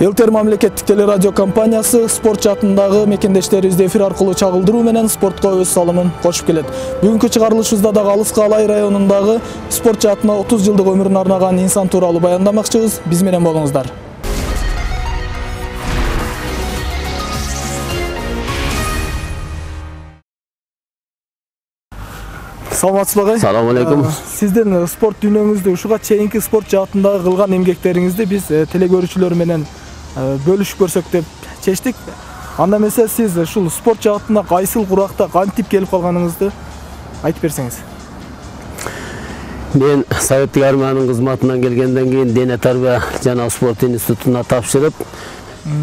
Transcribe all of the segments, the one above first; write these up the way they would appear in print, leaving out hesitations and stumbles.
Элтер мамлекеттик телерадио компаниясы спорт жаатындагы мекендештерибизди эфир аркылуу чагылдыруу менен спортко өз салымын кошуп келет. Бүгүнкү чыгарылышыбызда дагы Алыскы Алай районундагы спорт жаатына 30 жылдык өмүрүн арнаган инсан тууралуу баяндамакчыбыз. Биз менен болуңуздар. Саламатсызбы агай? Салам алейкум. Сиздин спорт дүйнөңүздү, ушуга чейинки спорт жаатындагы кылган эмгектериңизди биз телекөрүүчүлөр менен бөлүшүп көрсөк деп чечтик. Анда эмесе сиз ушул спорт жаатына кайсыл куракта кантип келип калганыңызды айтып берсеңиз. Мен Советтик армиянын кызматынан келгенден кийин дене тарбия жана спорт институтуна тапшырып,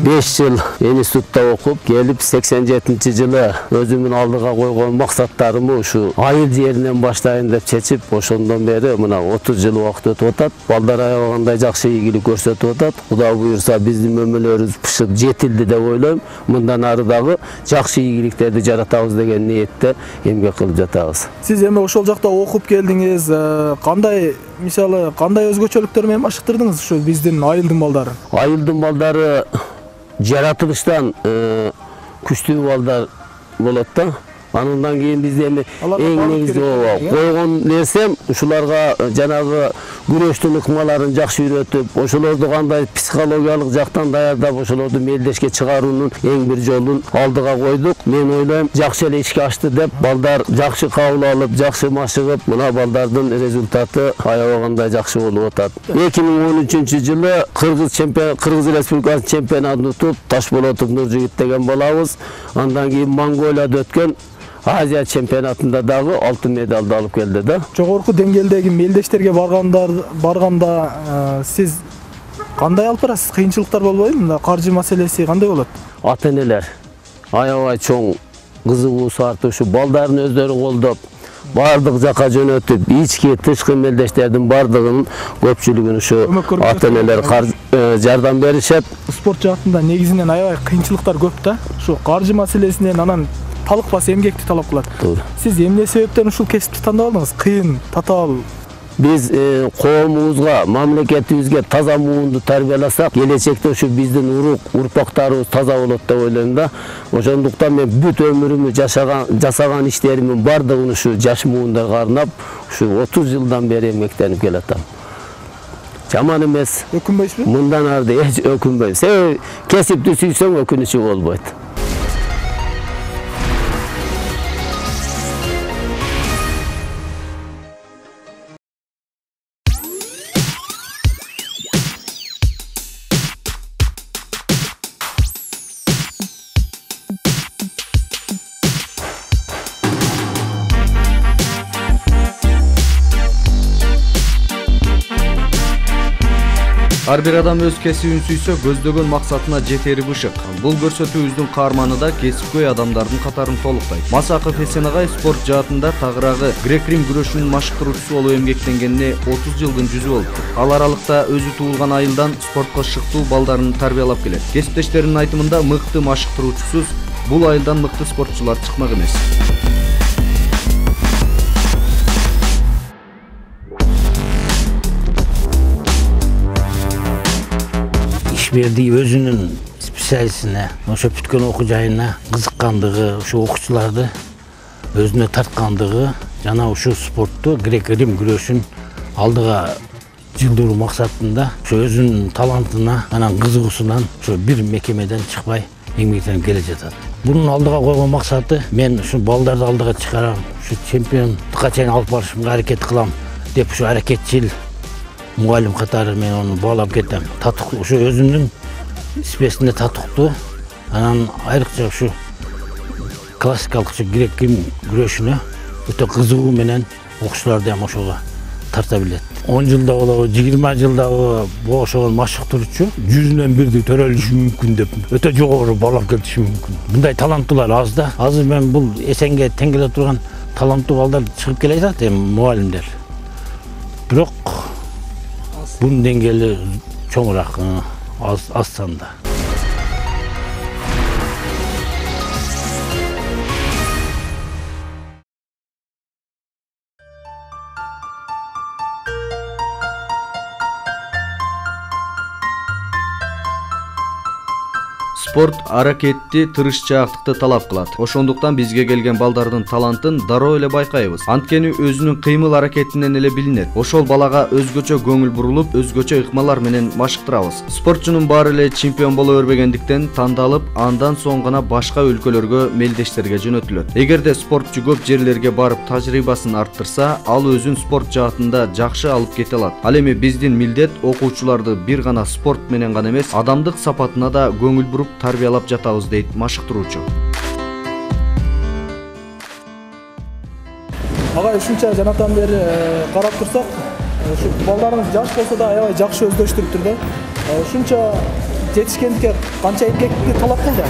5 жыл институтта окуп, келип 87-жылы өзүмдүн алдыга койгон максаттарымы ушу айыл жеринен баштайын деп чечип, ошондон бери мына 30 жыл убакыт өтүп атат. Балдар аябагандай жакшы ийгилик көрсөтүп атат. Кудай буюрса биздин өмүрлөрүбүз пышып жетилди деп ойлойм. Мындан ары дагы жакшы ийгиликтерди жаратабыз деген ниетте эмгек кылып жатабыз. Сиз эми ошол жакта окуп келдиңиз. Кандай, мисалы, кандай өзгөчөлүктөр менен машыктырдыңыз ушу биздин айылдын балдарын? Айылдын балдары жаратылыштан күчтүү балдар болот да. Андан кийин бизде эми эң негизги койгон нерсем ушуларга жанагы күрөштүн ыкмаларын жакшы үйрөтүп, ошолорду кандай психологиялык жактан даярдап, ошолорду мелдешке чыгаруунун эң бир жолун алдыга койдук. Мен ойлойм, жакшы эле ишке ашты деп, балдар жакшы кабыл алып, жакшы машыгып, мына балдардын результаты аябагандай жакшы болуп атат. 2013-жылы Кыргыз Республикасынын чемпионатын утуп, Ташболотов Нуржигит деген балабыз, андан кийин Монголияда өткөн Азия чемпионатында дагы алтын медалды алып келди да. Жогорку деңгээлдеги мелдештерге барганда сиз кандай алып барасыз? Кыйынчылыктар болбойбу? Мында каржы маселеси кандай болот? Ата-энелер аябай чоң кызыгуусу артып, ушу балдарын өздөрү колдоп, бардык жака жөнөтүп, ички тышкы мелдештердин бардыгынын көпчүлүгүн ушу ата-энелер жардам беришет. Спорт жаатында негизинен аябай кыйынчылыктар көп да. Ушу каржы маселесинен анан талыкпас эмгекти талап кылат. Сиз эмне себептен ушул кесипти тандап алдыңыз? Кыйын, татаал. Биз коомубузга, мамлекетибизге таза муунду тарбияласак, келечекте ушу биздин урпактарыбыз таза болот деп ойлойм да. Ошондуктан мен бүт өмүрүмдү жасаган иштеримдин бардыгын ушу жаш муундарга арнап, ушу 30 жылдан бери эмгектенип келатам. Жаман эмес. Өкүнбөйсүзбү? Мындан арды эч өкүнбөйм. Себеби кесипти сүйсөң өкүнүчү болбойт. Ар бир адам өз кесибин сүйсө, көздөгөн максатына жетери бышык. Бул көрсөтүүбүздүн каарманы кесипкөй адамдардын катарын толуктайт. Масаков Эсен агай спорт жаатында тагыраагы грек-рим күрөшүнүн машыктыруучусу болуп эмгектенгенине 30 жылдын жүзү болуп. Ал аралыкта өзү туулган айылдан спортко шыктуу балдарын тарбиялап келет. Кесиптештеринин айтымында мыкты машыктыруучусуз бул айылдан мыкты спортчулар чыкмак эмес. Берди өзүнүн специалистине, ошо бүткөн окуу жайына кызыккандыгы, ошо окуучуларды өзүнө тарткандыгы жана ушу спортту грек-рим күрөшүн алдыга жылдыруу максатында ошо өзүнүн талантына, анан кызыгуусунан ошо бир мекемеден чыкпай эмгектенип келе жатат. Бунун алдыга койгон максаты мен ушу балдарды алдыга чыгарам, ушу чемпиондукка чейин алып барышымга аракет кылам деп ушу аракетчил мугалим катары мен аны баалап кетем. Ушу өзүмдүн спесине татыктуу, анан айрыкча ушу классикалык грек-рим күрөшүнө өтө кызыгуу менен окуучуларды ham ошого тарта билет. 10 жылда болобу, 20 жылда ошого машыктыруучу 100-дөн 1 төрөлүшү мүмкүн деп өтө жогору баалап кетиши мүмкүн. Мындай таланттуулар аз да. Азыр мен бул Эсенге тең келе турган таланттуу балдар чыгып келе жатат эми мугалимдер. Бирок bunun dengeli çoğurak az sanda. Sport аракетти, тырышчаактыкты талап кылат. Ошондуктан бизге келген балдардын талантын дароо эле байкайбыз. Анткени өзүнүн кыймыл аракетинен эле билинет. Ошол балага өзгөчө көңүл бурулуп, өзгөчө ыкмалар менен машыктырабыз. Спортчунун баары эле чемпион боло бербегендиктен тандалып, андан соң гана башка өлкөлөргө мелдештерге жөнөтүлөт. Эгерде спортчу көп жерлерге барып тажрыйбасын арттырса, ал өзүн спорт жаатында жакшы алып кете алат. Ал эми биздин милдет окуучуларды бир гана спорт менен гана эмес, адамдык сапатына да көңүл буруп тарбиялап жатабыз, дейт машыктыруучу. Агай, ушунча жанатан бери карап турсак, ушу балдарыңыз жаш болсо да аябай жакшы өздөштүрүптүр да. Ушунча жетишкендикке канча эмгекти талап кылды?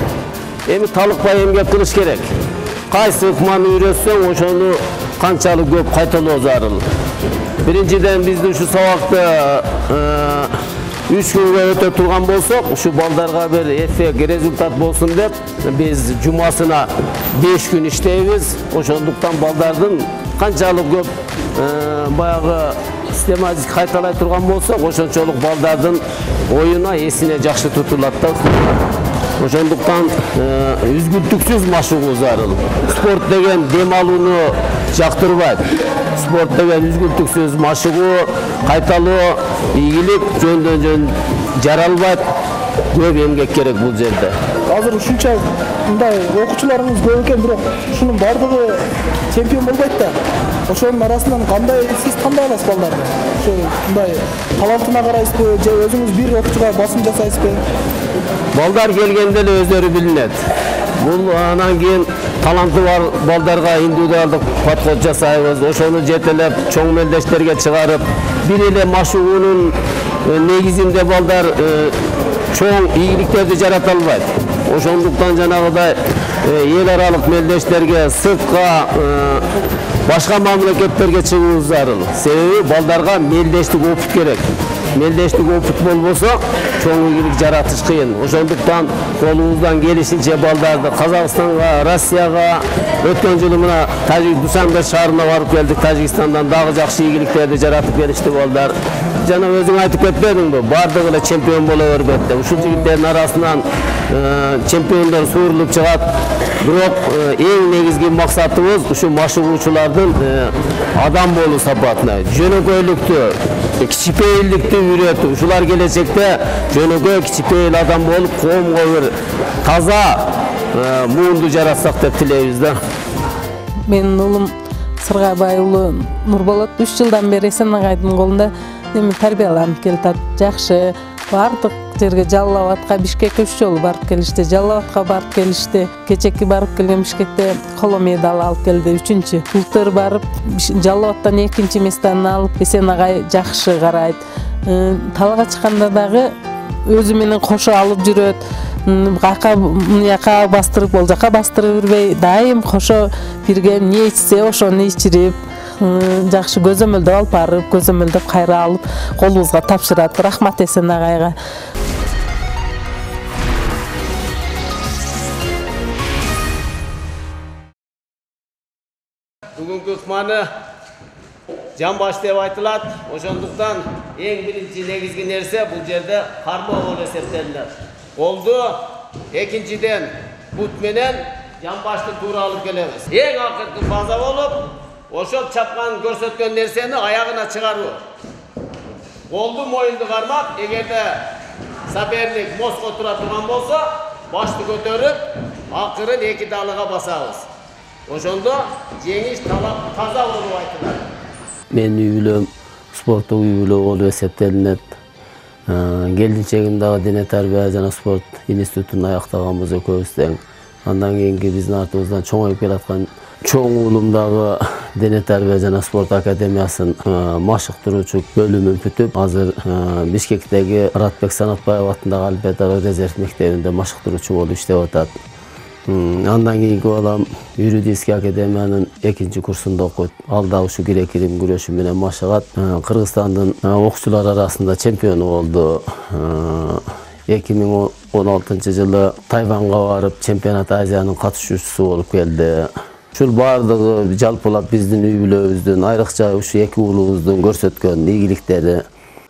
Эми талыкпай эмгек кылыш керек. Кайсы ыкманы үйрөтсөң, ошону канчалык көп кайталоо зарыл. Биринчиден биздин ушу сабакты 3 күнгө өтө турган болсок, ушу балдарга бир эффект, результат болсун деп, биз жумасына 5 күн иштейбиз. Ошондуктан балдардын канчалык көп баягы систематик кайталай турган болсок, ошончолук балдардын оюна, эсине жакшы тутулат да. Ошондуктан үзгүлтүксүз машыгуу зарыл. Спорт деген дем алууну жактырбайт. Спорт деген үзгүлтүксүз машыгуу, кайталоо, ийгилик жөндөн жөн жаралбайт. Көп эмгек керек бул жерде. Азыр ушунча мындай окуучуларыңыз көп экен, бирок ушунун бардыгы чемпион болбойт да. Ошонун арасынан кандай сиз тандай аласыз балдарды? Ошо мындай талантына карайсызбы, же өзүңүз бир окуучуга басым жасайсызбы? Балдар келгенде эле өздөрү билинет. Бул анан кийин таланты бар балдарга индивидуалдык подход жасайбыз. Ошону жетелеп, чоң мелдештерге чыгарып, бир эле машыгуунун негизинде балдар чоң ийгиликтерди жарата албайт. Ошондуктан жанагыдай эл аралык мелдештерге, сыртка, башка мамлекеттерге чыгуу зарыл. Себеби балдарга мелдештик опыт керек. Мелдештик опыт болбосо чоң ийгилик жаратыш кыйын. Ошондуктан колубуздан келишинче балдарды Казакстанга, Россияга, өткөн жылы мына Дусанбе шаарына барып келдик. Тажикстандан дагы жакшы ийгиликтерди жаратып келишти балдар. Жана өзүң айтып кетпедиңби? Бардыгы эле чемпион боло бербейт деп. Ушул жигиттердин арасынан чемпиондор суурулуп чыгат. Бирок эң негизги максатыбыз ушу машыгуучулардын адам болуу сапатына, жөнөкөйлүктү, кичипейилдикти үйрөтүп, ушулар келечекте жөнөкөй кичипейил адам болуп, коомго бир таза муунду жаратсак деп тилейбиз да. Менин уулум Сыргайбай уулу Нурболот 3 жылдан бери Эсен агайдын колунда тарбияланып келатат. Жакшы, бардык жерге Жалал Абадка, Бишкекке 3 жолу барып келишти. Жалал Абадка барып келишти. Кечеки барып келген Бишкекте коло медаль алып келди, 3-чү. Былтыр барып Жалал Абадтан 2-чи местаны алып, Эсен агай жакшы карайт. Талга чыкканда дагы өзү менен кошо алып жүрөт. Кака муяка бастырып, ол жака бастырып бербей, дайым кошо бирге эмне ичсе ошону ичирип, жакшы көзөмөлдөп алып барып, көзөмөлдөп кайра алып колубузга тапшырат. Рахмат Эсен агайга. Бүгүнкү ыкманы жамбаш деп айтылат. Ошондуктан эң биринчи негизги нерсе бул жерде кармоо болуп эсептелинет. Колду экинчиден бут менен жамбашты туура алып келебиз. Эң акыркы база болуп, ошол чапкан көрсөткөн нерсени аягына чыгаруу. Колду моюнду кармап, эгерде соперник моско тура турган болсо, башты көтөрүп, акырын эки далыга басабыз. Ошондо жеңиш талап таза болуп айтылат. Мен үй бүлөм спорттук үй бүлө болуп эсептелинет. Келинчегим дагы дене тарбия жана спорт институтун аяктаганбыз экөөбүз тең. Андан кийинки биздин артыбыздан чоңоюп келаткан чоң уулум дагы дене тарбия жана спорт академиясын машыктыруучу бөлүмүн бүтүп, азыр Бишкектеги Аратбек Санатбаев атындагы Албетова резерв мектебинде машыктыруучу болуп иштеп атат. Андан кийинки балам юридический академиянын 2-чи курсунда окуйт. Ал да ушу грек-рим күрөшү менен машыгат. Кыргызстандын окуучулар арасында чемпиону болду. 2016 жылы Тайванга барып чемпионат Азиянын катышуучусу болуп келди. Ушул бардыгы жалпылап биздин үй бүлөбүздүн, айрыкча ушу эки уулубуздун көрсөткөн ийгиликтери.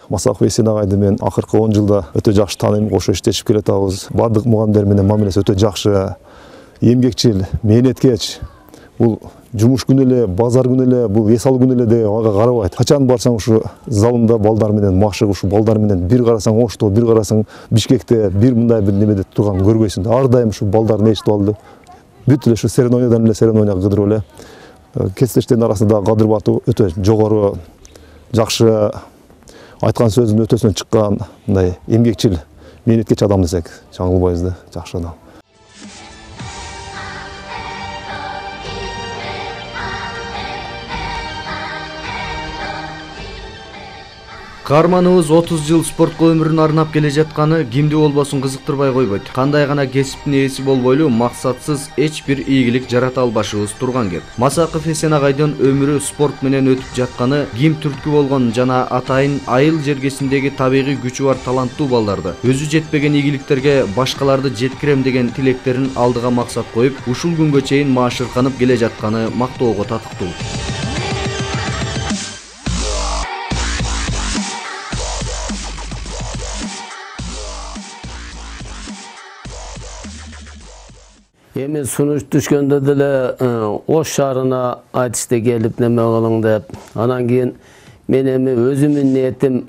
Масаков Эсен агайды мен акыркы 10 жылда өтө жакшы тааныйм, кошо иштешип келатабыз. Бардык мугалимдер менен мамилеси өтө жакшы, эмгекчил, мээнеткеч. Бул жумуш күнү эле, базар күнү эле, бул эс алуу күнү эле деп ага карабайт. Качан барсаң ушу залымда балдар менен машык, ушу балдар менен бир карасаң Ошто, бир карасаң Бишкекте, бир мындай бир немеде турган көрбөйсүң. Ар дайым ушу балдарды эчтип алды. Бүт эле ушу церемониядан эле церемонияга кыдырып эле. Кесиптештердин арасында кадыр батуу өтө жогору, жакшы, айткан сөзүнүн өтөсүнөн чыккан, мындай эмгекчил, мээнеткеч адам десек, жаңылбайбыз да, жакшы адам. Каарманыбыз 30 жыл спортко өмүрүн арнап келе жатканы кимди болбосун кызыктырбай койбойт. Кандай гана кесиптин ээси болбойлу, максатсыз эч бир ийгилик жарата албашыбыз турган кеп. Масаков Эсен агайдын өмүрү спорт менен өтүп жатканы, ким түрткү болгон жана атайын айыл жергесиндеги табигый күчү бар таланттуу балдарды өзү жетпеген ийгиликтерге башкаларды жеткирем деген тилектерин алдыга максат коюп, ушул күнгө чейин маашырканып келе жатканы мактоого татыктуу. Эми сунуш түшкөндө деле Ош шаарына айтышты келип неме кылың деп. Анан кийин мен эми өзүмдүн ниетим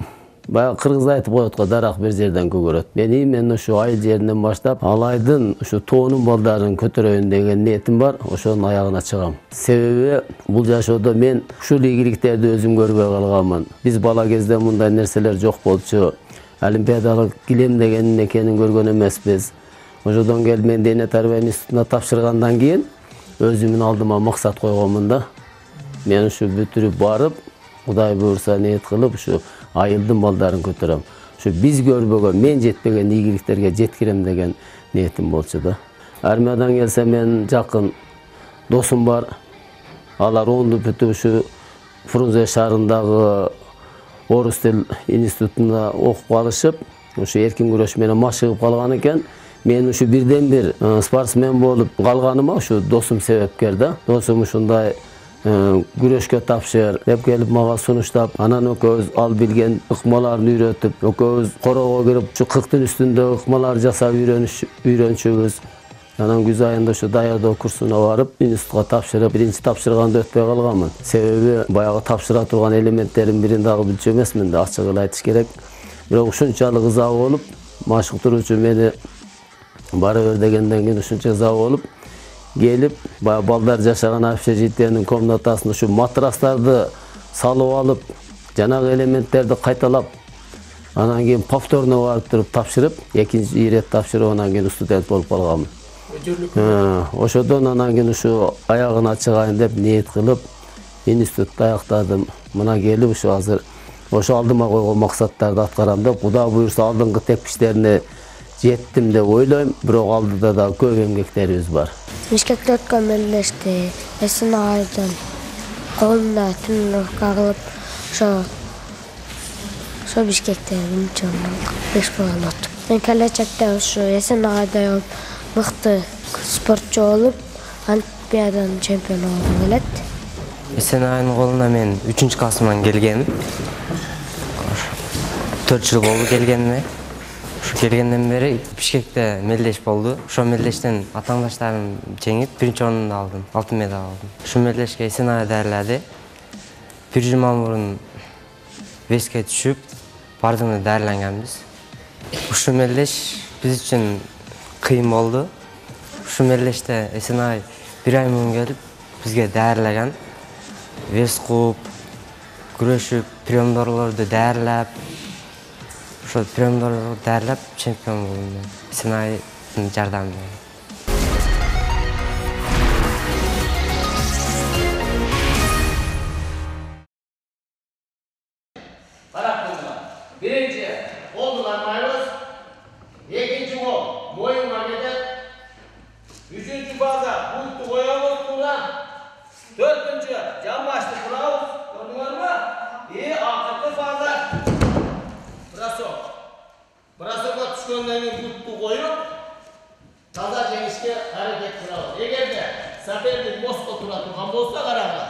баягы кыргыз айтып коет го, дарак бир жерден көгөрөт. Мен именно ушу айыл жеринен баштап алайдын ушу тоонун балдарын көтөрөйүн деген ниетим бар. Ошонун аягына чыгам. Себеби бул жашоодо мен ушул ийгиликтерди өзүм көрбөй калганмын. Биз бала кезде мындай нерселер жок болчу. Олимпиадалык килем деген экенин көргөн эмеспиз. Ошодон келип мен дене тарбия институтуна тапшыргандан кийин өзүмдүн алдыма максат койгонмун да. Мен ушу бүтүрүп барып, Кудай буйрса ниет кылып ушу айылдын балдарын көтөрөм. Ушу биз көрбөгөн, мен жетпеген ийгиликтерге жеткирем деген ниетим болчу да. Армиядан келсе мен жакын досум бар. Алар 10 бүтүп ушу Фрунзе шаарындагы Орус тил институтуна окуп калышып, ушу эркин күрөш менен машыгып калган экен. Мен ушу бирден бир спортсмен болуп калганыма ушу досум себепкер да. Досум ушундай күрөшкө тапшыр деп келип мага сунуштап, анан экөөбүз ал билген ыкмаларын үйрөтүп, экөөбүз корого кирип, ушу 40-тын үстүндө ыкмалар жасап үйрөнчүбүз. Анан күз айында ушу даярдоо курсуна барып, институтка тапшырып, биринчи тапшырганда өтпөй калганмын. Себеби баягы тапшыра турган элементтердин бирин дагы билчү эмесмин да, ачык эле айтыш керек. Бирок ушунчалык ыза болуп, машыктыруучу мени бара бер дегенден кийин ушунча ыза болуп келип, баягы балдар жашаган общежитиянын комнатасына ушу матрастарды салып алып, жанагы элементтерди кайталап, анан кийин повторно барып туруп тапшырып, экинчи ирет тапшырып, анан кийин студент болуп калганмын. Ошодон анан кийин ушу аягына чыгайын деп ниет кылып, институтты аяктадым. Мына келип ушу азыр ошо алдыма койгон максаттарды аткарам деп, Кудай буйрса алдыңкы тепкичтерине жеттим деп ойлойм, бирок алдыда да көп эмгектерибиз бар. Бишкекте өткөн мелдеште Эсен агайдын колунда тренировка кылып, ошо Бишкекте биринчи орун 5 балл отуп. Мен келечекте ушу Эсен агайдай мыкты спортчу болуп, Олимпиаданын чемпиону болгум келет. Эсен агайдын колуна мен 3-классыман келгем. 4 жыл болду келгениме. Ушу келгенден бери Бишкекте мелдеш болду. Ошо мелдештен атаңдаштарым жеңип, биринчи орунду алдым, алтын медаль алдым. Ушу мелдешке Эсен агай даярлады. 1 жуман мурун веске түшүп, бардыгына даярланганбыз. Ушу мелдеш биз үчүн кыйын болду. Ушу мелдеште Эсен агай 1 ай мурун келип, бизге даярлаган. Вес кууп, күрөшүп, приемдорлорду даярлап, ошо приемдорлорду даярлап чемпион болдум. Эсен агайдын жардамы менен. Birinci, koldularmayız. İkinci kol, boyunla gider. Üçüncü fazla, bulutlu koyalım sonra. Dördüncü, cam başlı kuralım. Gördünüz mü? İyi, altıncı fazla. Brasok'a düşkönlerini bulutlu koyup, taza jengişke hareket kuralım. Eğer de seferdik Moskva tura turgan bolsa kararlar.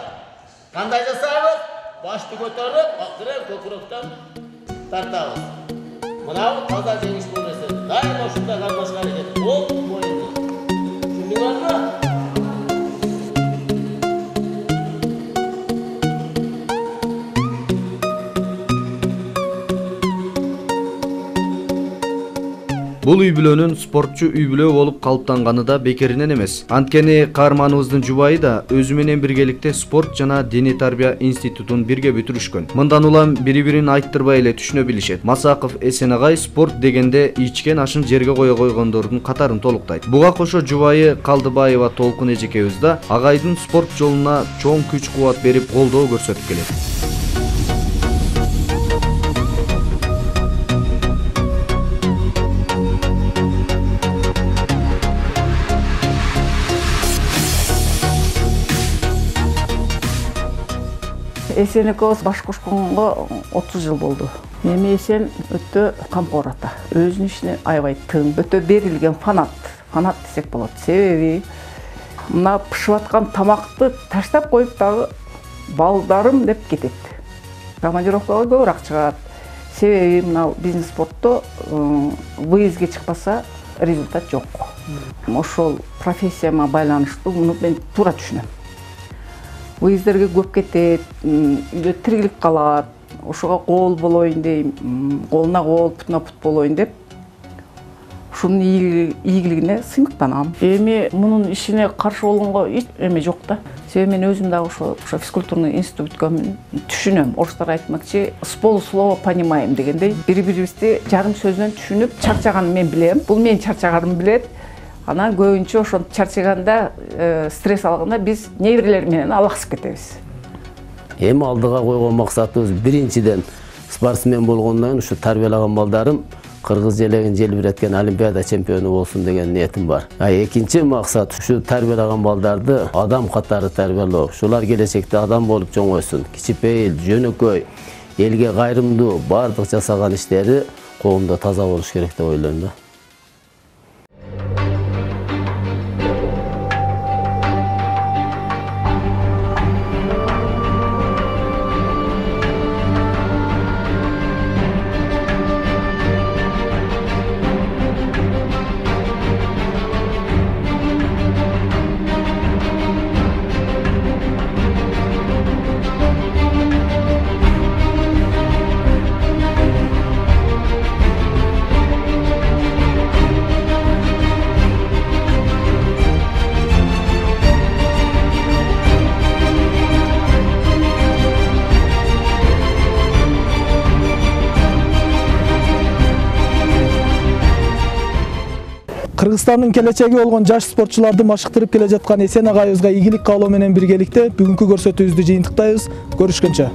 Kanday jasaymiz? Başты көтөрүп, акырын көкүрөктөн тартабыз. Мынау таза жеңіс бұл нәрсе. Дайым ошында қалмашқа әрекет. Ол мойынды. Түсіндіңіз ме? Бул үй бүлөнүн спортчу үй бүлө болуп калыптанганы да бекеринен эмес. Анткени каарманыбыздын жубайы да өзү менен биргеликте спорт жана диний тарбия институтун бирге бүтүрүшкөн. Мындан улам бири-бирин айттырбай эле түшүнө билишет. Масаков Эсенагай спорт дегенде ичкен ашын жерге кое койгондордун катарын толуктайт. Буга кошо жубайы Калдыбаева Толкун эжекебиз да агайдын спорт жолуна чоң күч-кубат берип колдоо көрсөтүп келет. Эсен экөөбүз баш кошконго 30 жыл болду. Эми Эсен өтө камкор ата. Өзүнүн ишине аябай тың, өтө берилген фанат десек болот. Себеби мына пышып аткан тамакты таштап коюп дагы балдарым деп кетет. Командировкага көбүрөөк чыгат. Себеби мына биздин спортто выездге чыкпаса результат жок. Ошол профессияма байланыштуу муну мен туура түшүнөм. Выездерге көп кетет, үйдө тирилип калат, ошого кол болоюн дейм, колуна кол, путуна пут болоюн деп, ушунун ийгилигине сыймыктанам. Эми мунун ишине каршы болгонго эч эме жок да. Себеби мен өзүм дагы ошо физкультурный институт бүткөнмүн, түшүнөм. Орустар айтмакчы, с полуслова понимаем дегендей, бири-бирибизди жарым сөздөн түшүнүп, чарчаганын мен билем. Бул менин чарчаганымды билет. Анан көбүнчө ошо чарчаганда, стресс алганда биз неберелер менен алаксып кетебиз. Эми алдыга койгон максатыбыз биринчиден спортсмен болгондон ушу тарбиялаган балдарым кыргыз желегин желбиреткен олимпиада чемпиону болсун деген ниетим бар. Экинчи максат ушу тарбиялаган балдарды адам катары тарбиялоо. Ушулар келечекте адам болуп чоңойсун. Кичипейил, жөнөкөй, элге кайрымдуу бардык жасаган иштери коомдо таза болуш керек деп ойлойм да. Кыргызстандын келечеги болгон жаш спортчуларды машыктырып келе жаткан Эсен агайыбызга ийгилик каалоо менен биргеликте бүгүнкү көрсөтүүбүздү жыйынтыктайбыз. Көрүшкөнчө.